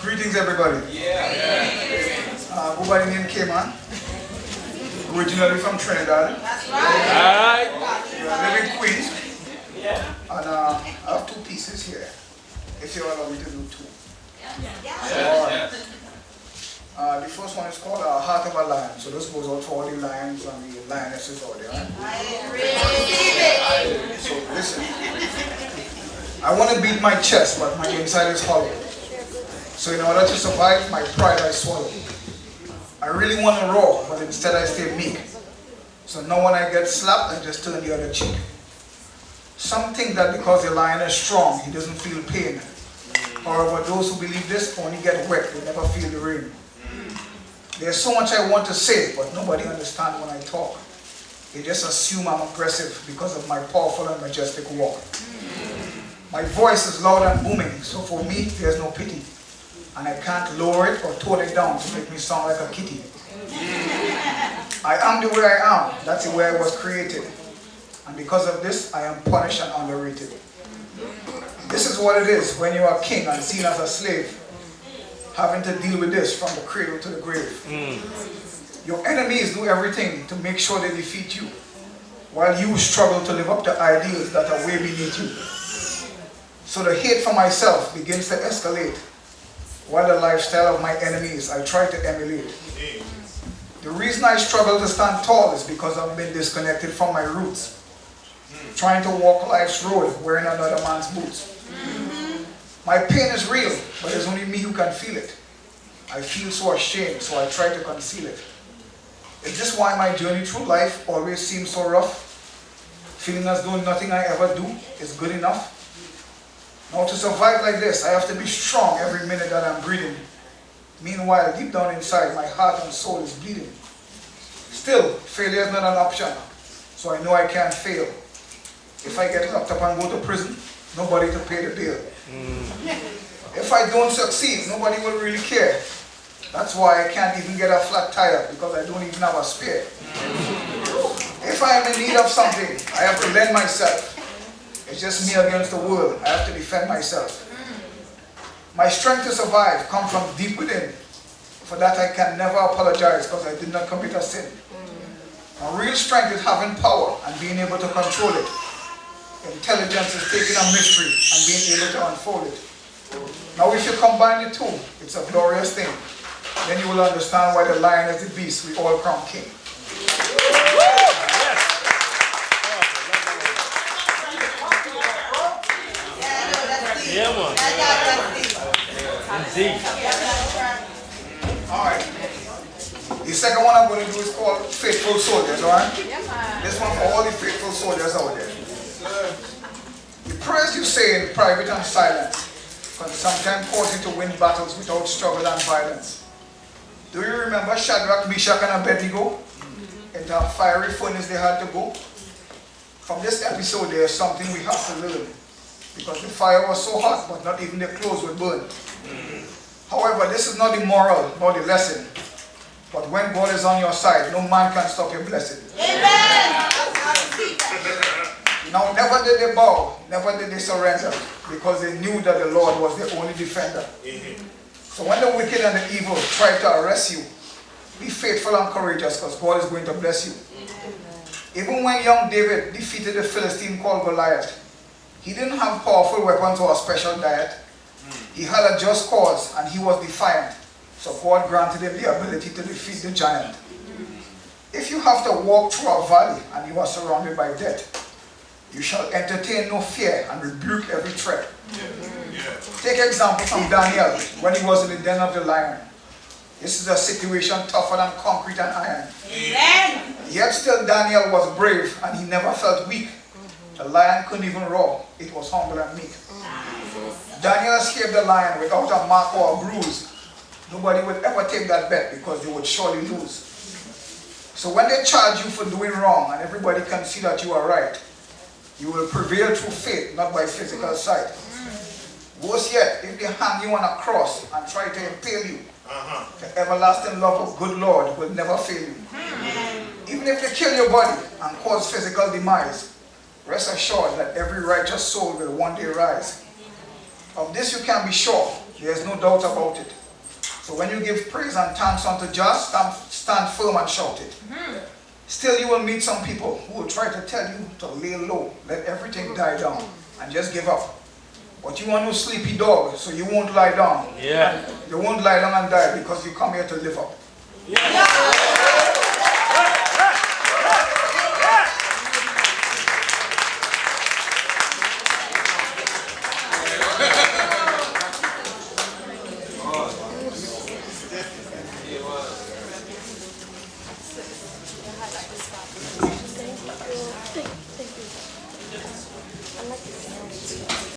Greetings, everybody. Go by the name KMAN. Originally from Trinidad. That's right. I live in Queens. And I have two pieces here. If you allow me to do two. The first one is called Heart of a Lion. So this goes out for all the lions and the lionesses out there. So listen. I want to beat my chest, but my inside is hollow. So in order to survive, my pride I swallow. I really want to roar, but instead I stay meek. So now when I get slapped, I just turn the other cheek. Some think that because the lion is strong, he doesn't feel pain. However, those who believe this only get wet, they never feel the rain. There's so much I want to say, but nobody understands when I talk. They just assume I'm aggressive because of my powerful and majestic walk. My voice is loud and booming, so for me, there's no pity. And I can't lower it or tone it down to make me sound like a kitty. I am the way I am. That's the way I was created. And because of this, I am punished and underrated. This is what it is when you are king and seen as a slave, having to deal with this from the cradle to the grave. Your enemies do everything to make sure they defeat you, while you struggle to live up to ideals that are way beneath you. So the hate for myself begins to escalate, while the lifestyle of my enemies I try to emulate. The reason I struggle to stand tall is because I've been disconnected from my roots, trying to walk life's road wearing another man's boots. My pain is real, but it's only me who can feel it. I feel so ashamed, so I try to conceal it. Is this why my journey through life always seems so rough? Feeling as though nothing I ever do is good enough? Now to survive like this, I have to be strong every minute that I'm breathing. Meanwhile, deep down inside, my heart and soul is bleeding. Still, failure is not an option, so I know I can't fail. If I get locked up and go to prison, nobody to pay the bill. If I don't succeed, nobody will really care. That's why I can't even get a flat tire, because I don't even have a spare. If I am in need of something, I have to lend myself. It's just me against the world. I have to defend myself. My strength to survive comes from deep within. For that I can never apologize because I did not commit a sin. My real strength is having power and being able to control it. Intelligence is taking a mystery and being able to unfold it. Now if you combine the two, it's a glorious thing. Then you will understand why the lion is the beast we all crown king. Yeah, man. Indeed. Alright. The second one I'm going to do is called Faithful Soldiers, alright? This one for all the faithful soldiers out there. The prayers you say in private and silent can sometimes cause you to win battles without struggle and violence. Do you remember Shadrach, Meshach, and Abednego? Into a fiery furnace they had to go? From this episode, there is something we have to learn. Because the fire was so hot, but not even their clothes would burn. However, this is not the moral nor the lesson. But when God is on your side, no man can stop your blessing. Amen. Now, never did they bow, never did they surrender, because they knew that the Lord was their only defender. So when the wicked and the evil try to arrest you, be faithful and courageous, because God is going to bless you. Even when young David defeated the Philistine called Goliath, he didn't have powerful weapons or a special diet. He had a just cause and he was defiant. So God granted him the ability to defeat the giant. If you have to walk through a valley and you are surrounded by death, you shall entertain no fear and rebuke every threat. Take example from Daniel when he was in the den of the lion. This is a situation tougher than concrete and iron. Yet still Daniel was brave and he never felt weak. The lion couldn't even roar. It was humble and meek. Daniel escaped the lion without a mark or a bruise. Nobody would ever take that bet because they would surely lose. So when they charge you for doing wrong and everybody can see that you are right, you will prevail through faith, not by physical sight. Worse yet, if they hang you on a cross and try to impale you, the everlasting love of good Lord will never fail you. Even if they kill your body and cause physical demise, rest assured that every righteous soul will one day rise. Of this you can be sure, There's no doubt about it. So when you give praise and thanks unto just, stand firm and shout it. Still you will meet some people who will try to tell you to lay low, let everything die down, and just give up. But you want no sleepy dog, so you won't lie down. Yeah. You won't lie down and die because you come here to live up. Yeah.